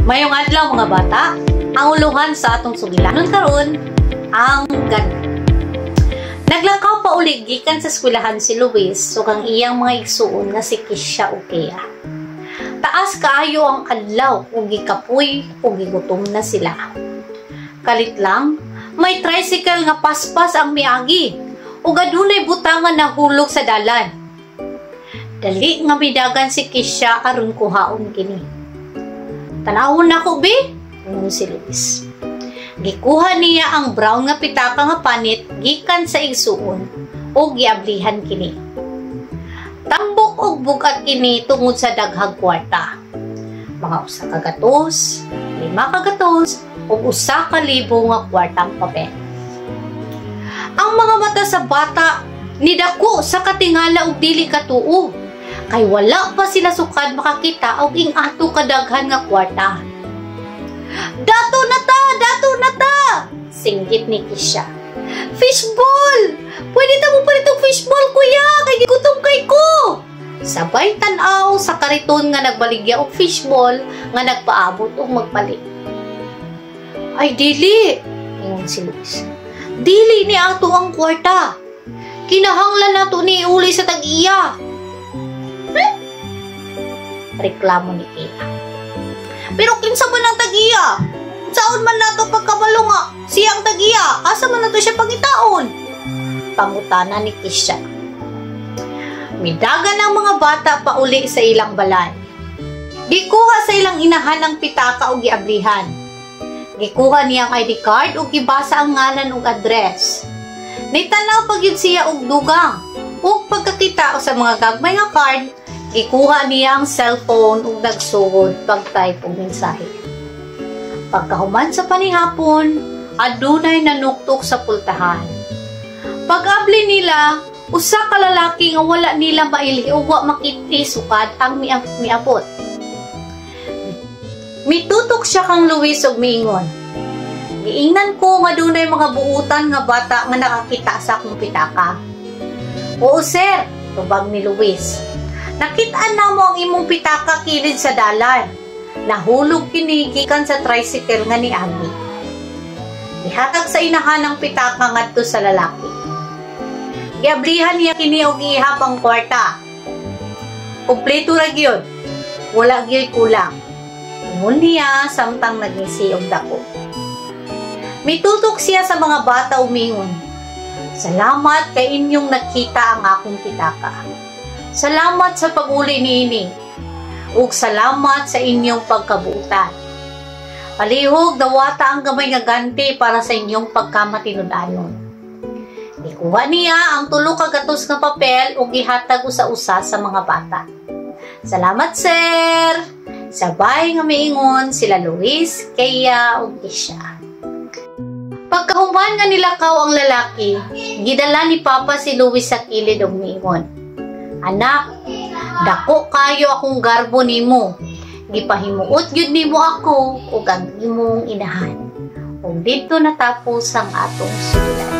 Mayong adlaw mga bata, ang uluhan sa atong sugilanon karon ang ganito. Naglakaw pa uli gikan sa eskwelahan si Luis ug ang iyang mga igsuon nga si Kisha ug Kea. Taas kaayo ang adlaw ug gikapoy ug gigutom na sila. Kalit lang, may tricycle nga paspas ang miagi ug adunay butangan na hulog sa dalan. Dali nga midagan si Kisha aron kuhaon kini. Tanawon nako be, ingon si Luis. Gikuha niya ang brown nga pitaka nga panit gikan sa igsuon ug giablihan kini. Tambok og bugat kini tungod sa daghang kwarta. Mga 1 ka gatos, 5 ka gatos ug 1,000 nga kwartang papel. Ang mga mata sa bata nidako sa katingala ug dili katuo. Kay wala pa sila sukad makakita og ing-ato kadaghan nga kwarta. Dato na ta! Singgit ni Kisha. Fishball! Pwede ta mo pa itong fishball, kuya! Kay gigutom kay ko! Sabay tanaw sa kariton nga nagbaligya og fishball nga nagpaabot og magpalit. Ay, dili! Ingon si Luis. Dili ni ato ang kwarta. Kinahanglan nato ni uli sa tag-iya. Reklamo ni Kea. Pero kinsa ba ng tag-iya? Saon man nato pagkabalo nga? Siyang tag-iya. Asa man nato siya pangitaon? Pangutana ni Kisha. Midagan ang mga bata pa uli sa ilang balay. Gikuha sa ilang inahan ang pitaka o giablihan. Gikuha niyang ID card o gibasa ang ngalan o address. Nitanaw pag yun siya og dugang. O pagkakita sa mga gagmay nga card, gikuha niya ang cellphone ug nagsugod pag-type og mensahe. Pagkahuman sa panihapon, adunay nanuktok sa pultahan. Pag-abli nila, usa ka lalaki nga wala nila maili o wa makiti sukad ang miabot. Mitutok siya kang Luis og miingon. Giingnan ko nga dunay mga buutan nga bata nga nakakita sa akong pitaka. Oo sir, tubag ni Luis. Nakitaan na mo ang imong pitaka kilid sa dalan. Nahulog kini gikan sa tricycle nga ni Abi. Ihatag sa inahan ang pitaka ngadto sa lalaki. Giablihan niya kini og ihap ang kwarta. Kumpleto ra gyud. Wala gyud kulang. Ingon niya samtang nagisi og dako. Mitutok siya sa mga bata umingon. Salamat kay inyong nakita ang akong pitaka. Salamat sa pag-uli niini. Ug salamat sa inyong pagkabuutan. Palihog dawata ang gamay nga ganti para sa inyong pagkamatinud-anon. Ikuha niya ang 3 ka gatos nga papel ug gihatag usa-usa sa mga bata. Salamat sir. Sabay nga miingon sila Luis, Kea ug Kisha. Pagkahuman nga nilakaw ang lalaki, gidala ni Papa si Luis sa kilid ug miingon. Anak, dako kayo akong garbo nimo. Gipahimuot gyud nimo ako ug ang imong inahan. Ug didto natapos ang atong sulat.